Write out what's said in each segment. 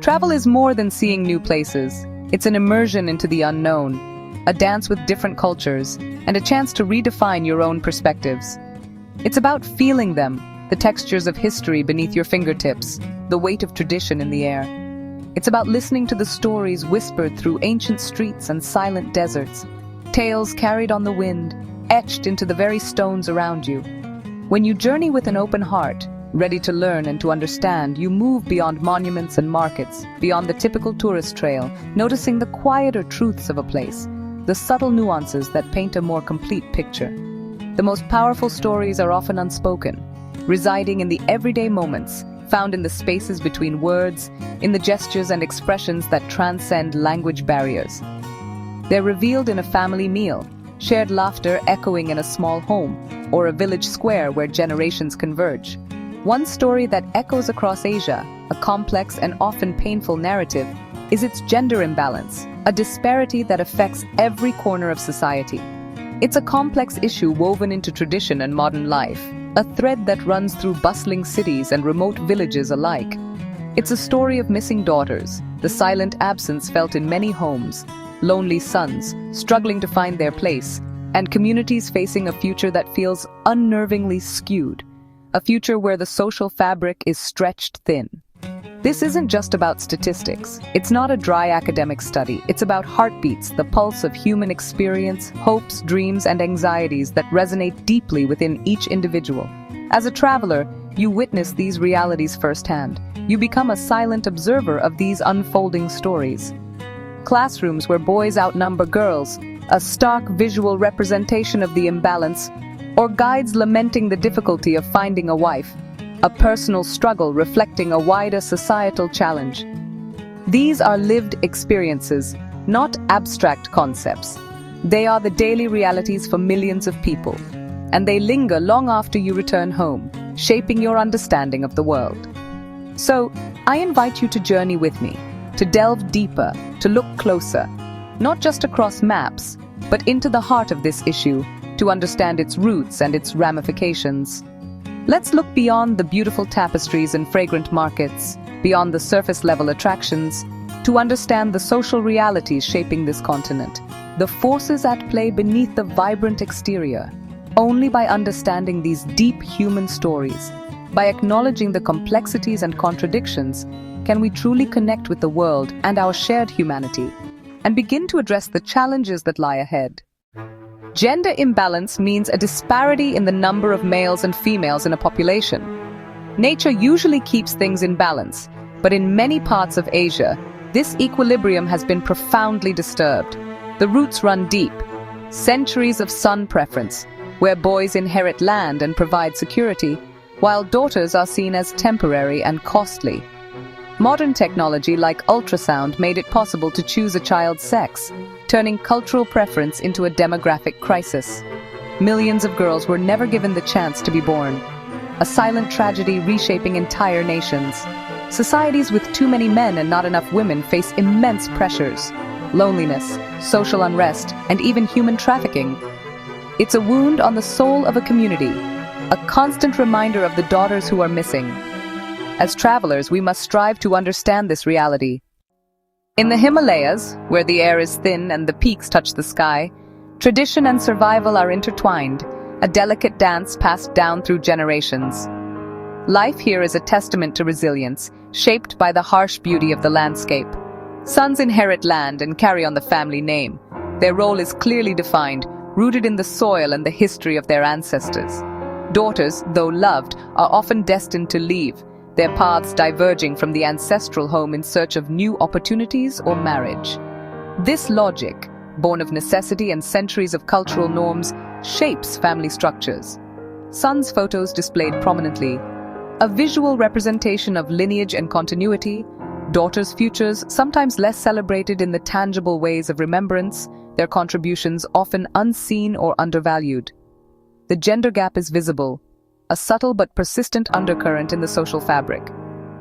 Travel is more than seeing new places. It's an immersion into the unknown, a dance with different cultures, and a chance to redefine your own perspectives. It's about feeling them, the textures of history beneath your fingertips, the weight of tradition in the air. It's about listening to the stories whispered through ancient streets and silent deserts, tales carried on the wind, etched into the very stones around you. When you journey with an open heart, ready to learn and to understand, you move beyond monuments and markets, beyond the typical tourist trail, noticing the quieter truths of a place, the subtle nuances that paint a more complete picture. The most powerful stories are often unspoken, residing in the everyday moments, found in the spaces between words, in the gestures and expressions that transcend language barriers. They're revealed in a family meal, shared laughter echoing in a small home, or a village square where generations converge. One story that echoes across Asia, a complex and often painful narrative, is its gender imbalance, a disparity that affects every corner of society. It's a complex issue woven into tradition and modern life, a thread that runs through bustling cities and remote villages alike. It's a story of missing daughters, the silent absence felt in many homes, lonely sons struggling to find their place, and communities facing a future that feels unnervingly skewed, a future where the social fabric is stretched thin. This isn't just about statistics. It's not a dry academic study. It's about heartbeats, the pulse of human experience, hopes, dreams, and anxieties that resonate deeply within each individual. As a traveler, you witness these realities firsthand. You become a silent observer of these unfolding stories. Classrooms where boys outnumber girls, a stark visual representation of the imbalance, or guides lamenting the difficulty of finding a wife, a personal struggle reflecting a wider societal challenge. These are lived experiences, not abstract concepts. They are the daily realities for millions of people, and they linger long after you return home, shaping your understanding of the world. So, I invite you to journey with me, to delve deeper, to look closer, not just across maps, but into the heart of this issue, to understand its roots and its ramifications. Let's look beyond the beautiful tapestries and fragrant markets, beyond the surface-level attractions, to understand the social realities shaping this continent, the forces at play beneath the vibrant exterior. Only by understanding these deep human stories, by acknowledging the complexities and contradictions, can we truly connect with the world and our shared humanity, and begin to address the challenges that lie ahead. Gender imbalance means a disparity in the number of males and females in a population. Nature usually keeps things in balance, but in many parts of Asia, this equilibrium has been profoundly disturbed. The roots run deep. Centuries of son preference, where boys inherit land and provide security, while daughters are seen as temporary and costly. Modern technology like ultrasound made it possible to choose a child's sex, turning cultural preference into a demographic crisis. Millions of girls were never given the chance to be born, a silent tragedy reshaping entire nations. Societies with too many men and not enough women face immense pressures, loneliness, social unrest, and even human trafficking. It's a wound on the soul of a community, a constant reminder of the daughters who are missing. As travelers, we must strive to understand this reality. In the Himalayas, where the air is thin and the peaks touch the sky, tradition and survival are intertwined, a delicate dance passed down through generations. Life here is a testament to resilience, shaped by the harsh beauty of the landscape. Sons inherit land and carry on the family name. Their role is clearly defined, rooted in the soil and the history of their ancestors. Daughters, though loved, are often destined to leave, their paths diverging from the ancestral home in search of new opportunities or marriage. This logic, born of necessity and centuries of cultural norms, shapes family structures. Sons' photos displayed prominently, a visual representation of lineage and continuity. Daughters' futures, sometimes less celebrated in the tangible ways of remembrance, their contributions often unseen or undervalued. The gender gap is visible, a subtle but persistent undercurrent in the social fabric.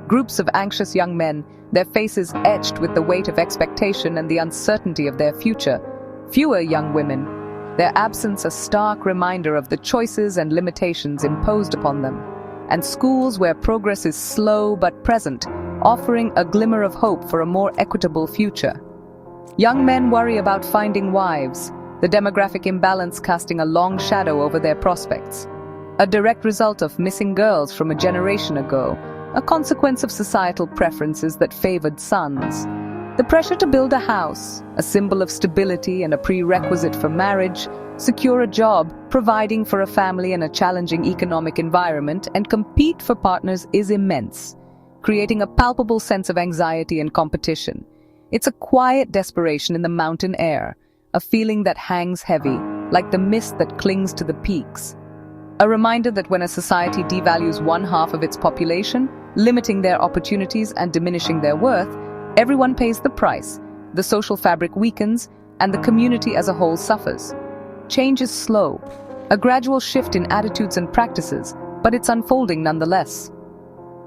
Groups of anxious young men, their faces etched with the weight of expectation and the uncertainty of their future. Fewer young women, their absence a stark reminder of the choices and limitations imposed upon them. And schools where progress is slow but present, offering a glimmer of hope for a more equitable future. Young men worry about finding wives, the demographic imbalance casting a long shadow over their prospects. A direct result of missing girls from a generation ago, a consequence of societal preferences that favored sons. The pressure to build a house, a symbol of stability and a prerequisite for marriage, secure a job, providing for a family in a challenging economic environment, and compete for partners is immense, creating a palpable sense of anxiety and competition. It's a quiet desperation in the mountain air, a feeling that hangs heavy, like the mist that clings to the peaks. A reminder that when a society devalues one half of its population, limiting their opportunities and diminishing their worth, everyone pays the price, the social fabric weakens, and the community as a whole suffers. Change is slow, a gradual shift in attitudes and practices, but it's unfolding nonetheless.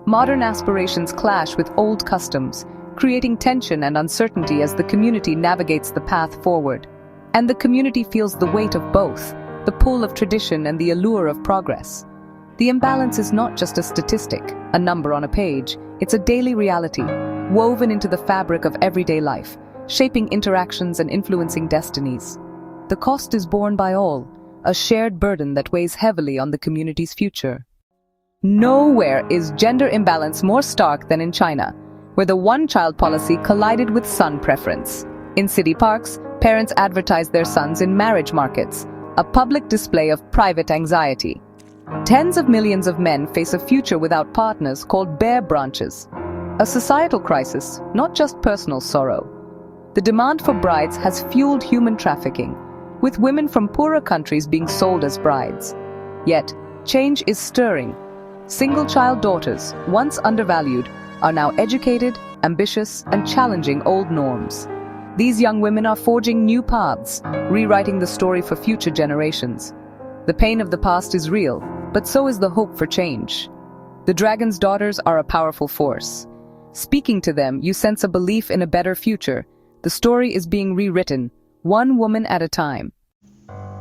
Modern aspirations clash with old customs, creating tension and uncertainty as the community navigates the path forward. And the community feels the weight of both, the pull of tradition and the allure of progress. The imbalance is not just a statistic, a number on a page. It's a daily reality, woven into the fabric of everyday life, shaping interactions and influencing destinies. The cost is borne by all, a shared burden that weighs heavily on the community's future. Nowhere is gender imbalance more stark than in China, where the one-child policy collided with son preference. In city parks, parents advertise their sons in marriage markets, a public display of private anxiety. Tens of millions of men face a future without partners called bare branches. A societal crisis, not just personal sorrow. The demand for brides has fueled human trafficking, with women from poorer countries being sold as brides. Yet, change is stirring. Single-child daughters, once undervalued, are now educated, ambitious, and challenging old norms. These young women are forging new paths, rewriting the story for future generations. The pain of the past is real, but so is the hope for change. The dragon's daughters are a powerful force. Speaking to them, you sense a belief in a better future. The story is being rewritten, one woman at a time.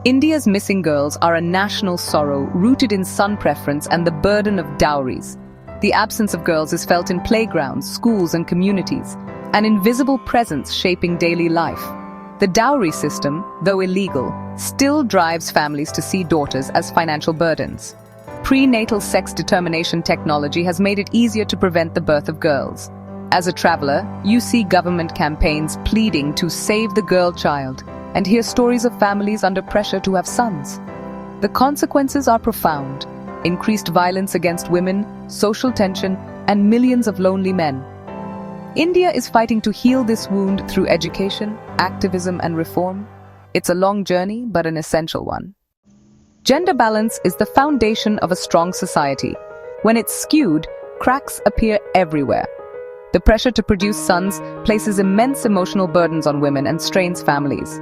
India's missing girls are a national sorrow rooted in son preference and the burden of dowries. The absence of girls is felt in playgrounds, schools, and communities, an invisible presence shaping daily life. The dowry system, though illegal, still drives families to see daughters as financial burdens. Prenatal sex determination technology has made it easier to prevent the birth of girls. As a traveler, you see government campaigns pleading to save the girl child and hear stories of families under pressure to have sons. The consequences are profound: increased violence against women, social tension, and millions of lonely men. India is fighting to heal this wound through education, activism, and reform. It's a long journey, but an essential one. Gender balance is the foundation of a strong society. When it's skewed, cracks appear everywhere. The pressure to produce sons places immense emotional burdens on women and strains families.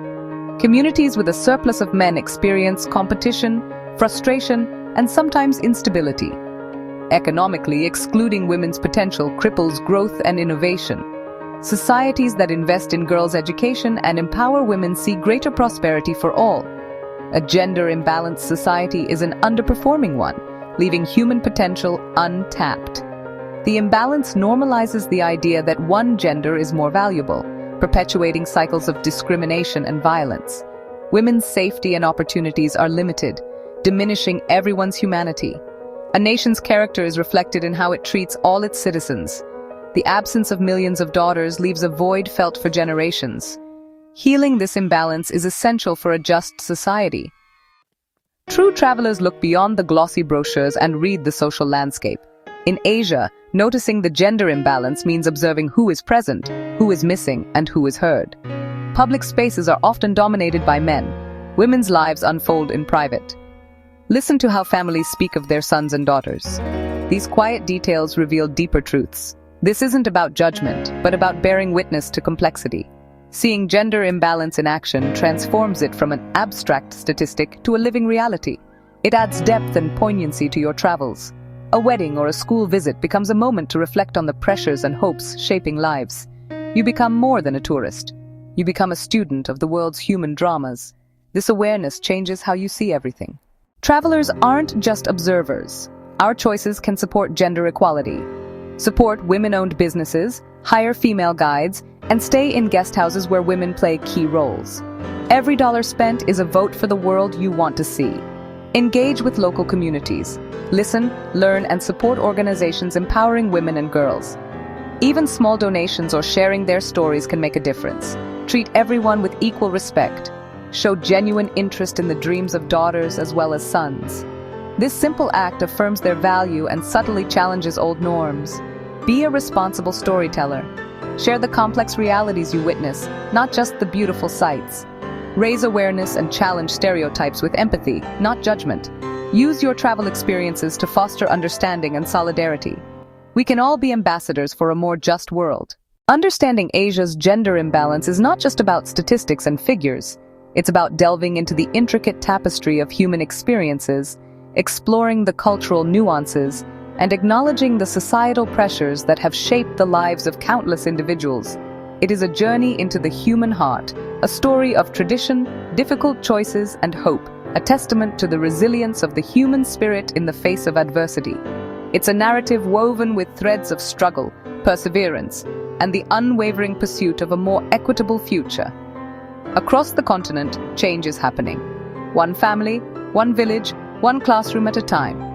Communities with a surplus of men experience competition, frustration, and sometimes instability. Economically, excluding women's potential cripples growth and innovation. Societies that invest in girls' education and empower women see greater prosperity for all. A gender-imbalanced society is an underperforming one, leaving human potential untapped. The imbalance normalizes the idea that one gender is more valuable, perpetuating cycles of discrimination and violence. Women's safety and opportunities are limited, diminishing everyone's humanity. A nation's character is reflected in how it treats all its citizens. The absence of millions of daughters leaves a void felt for generations. Healing this imbalance is essential for a just society. True travelers look beyond the glossy brochures and read the social landscape. In Asia, noticing the gender imbalance means observing who is present, who is missing, and who is heard. Public spaces are often dominated by men. Women's lives unfold in private. Listen to how families speak of their sons and daughters. These quiet details reveal deeper truths. This isn't about judgment, but about bearing witness to complexity. Seeing gender imbalance in action transforms it from an abstract statistic to a living reality. It adds depth and poignancy to your travels. A wedding or a school visit becomes a moment to reflect on the pressures and hopes shaping lives. You become more than a tourist. You become a student of the world's human dramas. This awareness changes how you see everything. Travelers aren't just observers. Our choices can support gender equality. Support women-owned businesses, hire female guides, and stay in guest houses where women play key roles. Every dollar spent is a vote for the world you want to see. Engage with local communities. Listen, learn, and support organizations empowering women and girls. Even small donations or sharing their stories can make a difference. Treat everyone with equal respect. Show genuine interest in the dreams of daughters as well as sons. This simple act affirms their value and subtly challenges old norms. Be a responsible storyteller. Share the complex realities you witness, not just the beautiful sights. Raise awareness and challenge stereotypes with empathy, not judgment. Use your travel experiences to foster understanding and solidarity. We can all be ambassadors for a more just world. Understanding Asia's gender imbalance is not just about statistics and figures. It's about delving into the intricate tapestry of human experiences, exploring the cultural nuances, and acknowledging the societal pressures that have shaped the lives of countless individuals. It is a journey into the human heart, a story of tradition, difficult choices, and hope, a testament to the resilience of the human spirit in the face of adversity. It's a narrative woven with threads of struggle, perseverance, and the unwavering pursuit of a more equitable future. Across the continent, change is happening. One family, one village, one classroom at a time.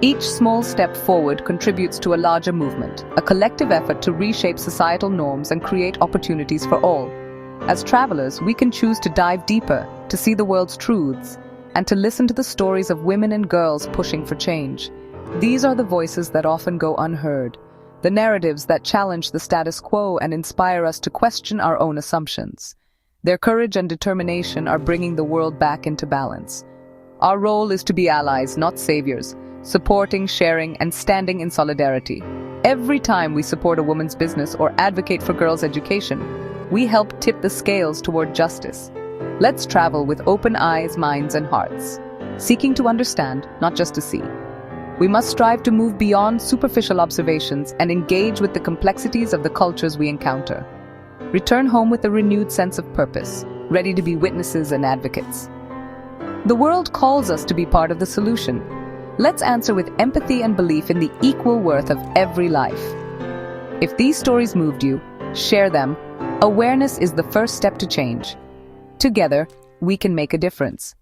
Each small step forward contributes to a larger movement, a collective effort to reshape societal norms and create opportunities for all. As travelers, we can choose to dive deeper, to see the world's truths, and to listen to the stories of women and girls pushing for change. These are the voices that often go unheard, the narratives that challenge the status quo and inspire us to question our own assumptions. Their courage and determination are bringing the world back into balance. Our role is to be allies, not saviors, supporting, sharing, and standing in solidarity. Every time we support a woman's business or advocate for girls' education, we help tip the scales toward justice. Let's travel with open eyes, minds, and hearts, seeking to understand, not just to see. We must strive to move beyond superficial observations and engage with the complexities of the cultures we encounter. Return home with a renewed sense of purpose, ready to be witnesses and advocates. The world calls us to be part of the solution. Let's answer with empathy and belief in the equal worth of every life. If these stories moved you, share them. Awareness is the first step to change. Together, we can make a difference.